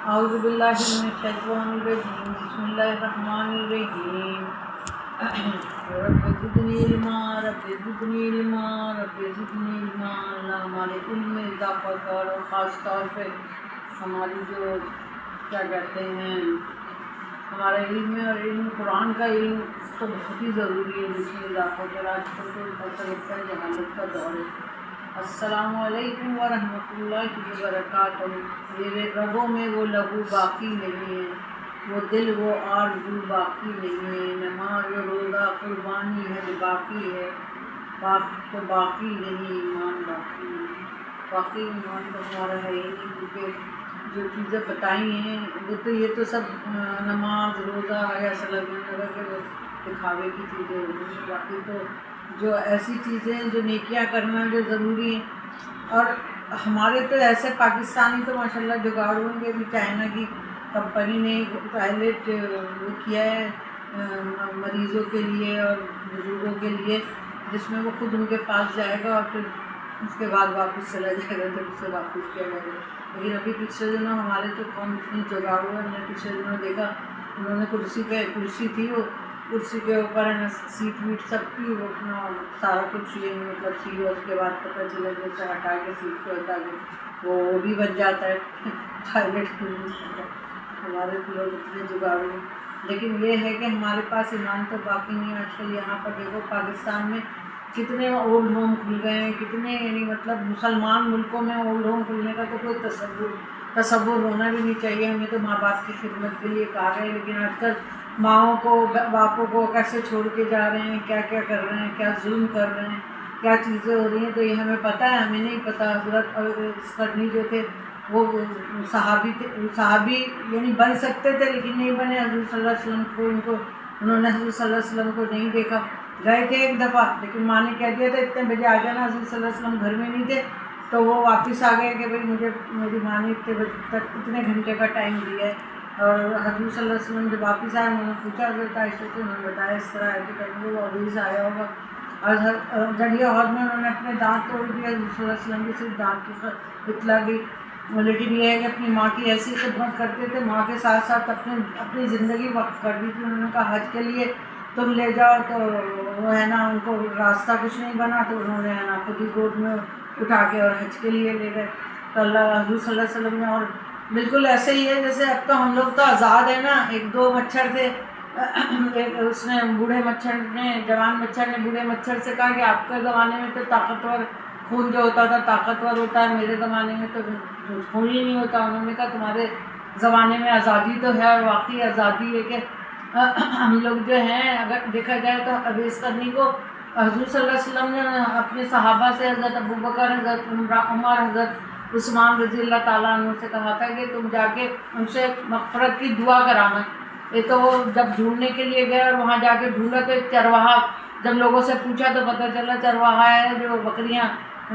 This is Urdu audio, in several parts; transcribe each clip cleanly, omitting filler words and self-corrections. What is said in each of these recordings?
اعوذ باللہ من الشیطان الرجیم بسم اللہ الرحمن الرحیم رب زدنی علما رب زدنی علما رب زدنی علما۔ اللہ ہمارے علم میں اضافہ کر، اور خاص طور پہ ہماری جو کیا کہتے ہیں ہمارا علم ہے، اور علم قرآن کا علم تو بہت ہی ضروری ہے، جس میں اضافہ کر۔ آج کل تو ایسا لگتا ہے جہالت کا دور ہے۔ السلام علیکم ورحمۃ اللہ وبرکاتہ۔ میرے رگوں میں وہ لہو باقی نہیں ہے، وہ دل وہ آرزو باقی نہیں ہے، نماز و روزہ قربانی ہے باقی ہے، پاک تو باقی نہیں، ایمان باقی نہیں۔ باقی ایمان تو ہمارا ہے ہی نہیں، کیونکہ جو چیزیں بتائی ہیں وہ تو یہ تو سب نماز روزہ ایسا لگنے لگا کہ وہ دکھاوے کی چیزیں ہوتی ہیں۔ باقی تو جو ایسی چیزیں ہیں جو نیکیاں کرنا جو ضروری ہیں، اور ہمارے تو ایسے پاکستانی تو ماشاءاللہ جگاڑ ہوں گے بھی، چائنا کی کمپنی نے ٹوائلٹ وہ کیا ہے مریضوں کے لیے اور بزرگوں کے لیے، جس میں وہ خود ان کے پاس جائے گا اور پھر اس کے بعد واپس چلا جائے گا، جب اسے واپس کیا جائے گا۔ لیکن ابھی پچھلے دنوں ہمارے تو قوم اتنی جگاڑ ہوا، ہم نے پچھلے دنوں دیکھا انہوں نے کرسی تھی، وہ کرسی کے اوپر ہے نا سیٹ ویٹ سب کی وہ اپنا سارا کچھ یہ مطلب سی، اور اس کے بعد پتہ چلا کہ اسے ہٹا کے سیٹ کو ہٹا کے وہ بھی بن جاتا ہے ٹوائلٹ۔ ہمارے تو لوگ اتنے جگاڑو ہیں، لیکن یہ ہے کہ ہمارے پاس ایمان تو باقی نہیں ہے۔ آج کل یہاں پر دیکھو پاکستان میں کتنے اولڈ ہوم کھل گئے ہیں، کتنے یعنی مطلب مسلمان ملکوں میں اولڈ ہوم کھلنے کا تو کوئی تصور ہونا بھی نہیں چاہیے۔ ہمیں تو ماں باپ کی خدمت کے لیے کہا ہے، لیکن آج کل ماؤں کو باپوں کو کیسے چھوڑ کے جا رہے ہیں، کیا کیا کر رہے ہیں، کیا ظلم کر رہے ہیں، کیا چیزیں ہو رہی ہیں، تو یہ ہمیں پتہ ہے، ہمیں نہیں پتہ۔ حضرت قرنی جو تھے وہ صحابی یعنی بن سکتے تھے لیکن نہیں بنے۔ حضور صلی اللہ علیہ وسلم کو انہوں نے حضور صلی اللہ علیہ وسلم کو نہیں دیکھا، گئے تھے ایک دفعہ، لیکن ماں نے کہہ دیا تھا اتنے بجے آ جانا۔ حضور صلی اللہ علیہ وسلم گھر میں نہیں تھے تو وہ واپس آ گئے کہ بھائی مجھے میری ماں نے اتنے بجے تک اتنے گھنٹے کا ٹائم دیا ہے۔ اور حضور صلی اللہ علیہ وسلم جب واپس آئے انہوں نے پوچھا حضرت عائشہ سے، انہوں نے بتایا اس طرح ہے کہ کرنے وہ عزیز آیا ہوگا، اور جنگ عہد میں انہوں نے اپنے دانت توڑ دیے۔ حضور صلی اللہ علیہ وسلم کی صرف دانت کی اطلاع گئی، لیکن یہ ہے کہ اپنی ماں کی ایسی خدمت کرتے تھے، ماں کے ساتھ ساتھ اپنی زندگی وقف کر دی تھی۔ انہوں نے کہا حج کے لیے تم لے جاؤ، تو وہ ہے نا ان کو راستہ کچھ نہیں بنا تو انہوں نے ہے نا خود ہی گود میں اٹھا کے اور حج کے لیے لے گئے۔ تو اللہ حضور صلی اللہ علیہ وسلم نے، اور بالکل ایسے ہی ہے جیسے اب تو ہم لوگ تو آزاد ہیں نا۔ ایک دو مچھر تھے، اس نے بوڑھے مچھر نے، جوان مچھر نے بوڑھے مچھر سے کہا کہ آپ کے زمانے میں تو طاقتور خون جو ہوتا تھا طاقتور ہوتا ہے، میرے زمانے میں تو خون ہی نہیں ہوتا۔ انہوں نے کہا تمہارے زمانے میں آزادی تو ہے، اور واقعی آزادی ہے کہ ہم لوگ جو ہیں اگر دیکھا جائے تو اویس قرنی کو حضور صلی اللہ علیہ وسلم نے اپنے صحابہ سے، حضرت ابوبکر، حضرت عمر، حضرت عثمان رضی اللہ تعالیٰ عنہ سے کہا تھا کہ تم جا کے ان سے مغفرت کی دعا کرانا۔ یہ تو وہ جب ڈھونڈنے کے لیے گئے اور وہاں جا کے ڈھونڈا تو ایک چرواہا، جب لوگوں سے پوچھا تو پتہ چلا چرواہا ہے جو بکریاں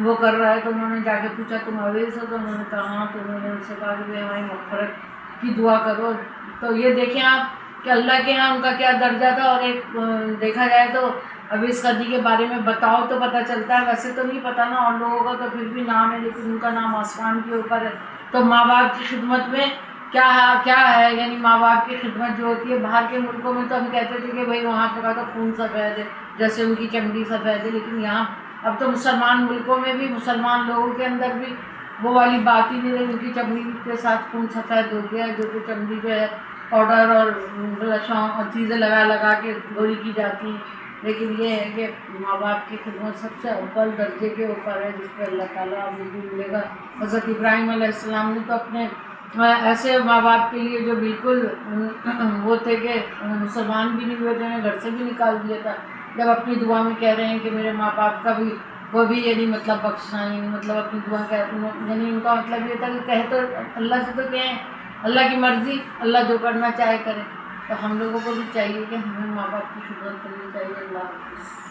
وہ کر رہا ہے۔ تو انہوں نے جا کے پوچھا تم اویس ہو؟ تو انہوں نے کہا ہاں۔ تو انہوں نے ان سے کہا کہ ہماری مغفرت کی دعا کرو۔ تو یہ دیکھیں آپ کہ اللہ کے ہاں ان کا کیا درجہ تھا۔ اور ایک دیکھا جائے تو اویس قرنی کے بارے میں بتاؤ تو پتہ چلتا ہے، ویسے تو نہیں پتہ نا، اور لوگوں کا تو پھر بھی نام ہے لیکن ان کا نام آسمان کے اوپر ہے۔ تو ماں باپ کی خدمت میں کیا ہے، یعنی ماں باپ کی خدمت جو ہوتی ہے، باہر کے ملکوں میں تو ہم کہتے تھے کہ بھائی وہاں پہ تو خون سفید ہے، جیسے ان کی چمڑی سفید ہے، لیکن یہاں اب تو مسلمان ملکوں میں بھی مسلمان لوگوں کے اندر بھی وہ والی بات ہی نہیں رہی، ان کی چمڑی کے ساتھ خون سفید ہو گیا ہے، جو کہ چمڑی جو ہے پاؤڈر اور بلشوں اور چیزیں لگا کے گوری کی جاتی ہیں۔ لیکن یہ ہے کہ ماں باپ کی خدمت سب سے اول درجے کے اوپر ہے، جس پہ اللہ تعالیٰ بھی ملے گا۔ حضرت ابراہیم علیہ السلام نے تو اپنے ایسے ماں باپ کے لیے جو بالکل وہ تھے کہ مسلمان بھی نہیں ہوئے تھے، انہیں گھر سے بھی نکال دیا تھا، جب اپنی دعا میں کہہ رہے ہیں کہ میرے ماں باپ کا بھی وہ بھی یعنی مطلب بخشنا، یعنی مطلب اپنی دعا یعنی ان کا مطلب یہ تھا کہ کہے تو اللہ سے تو کہیں اللہ کی مرضی، اللہ جو کرنا چاہے کرے۔ تو ہم لوگوں کو بھی چاہیے کہ ہمیں ماں باپ کی خدمت کرنی چاہیے۔ اللہ حافظ۔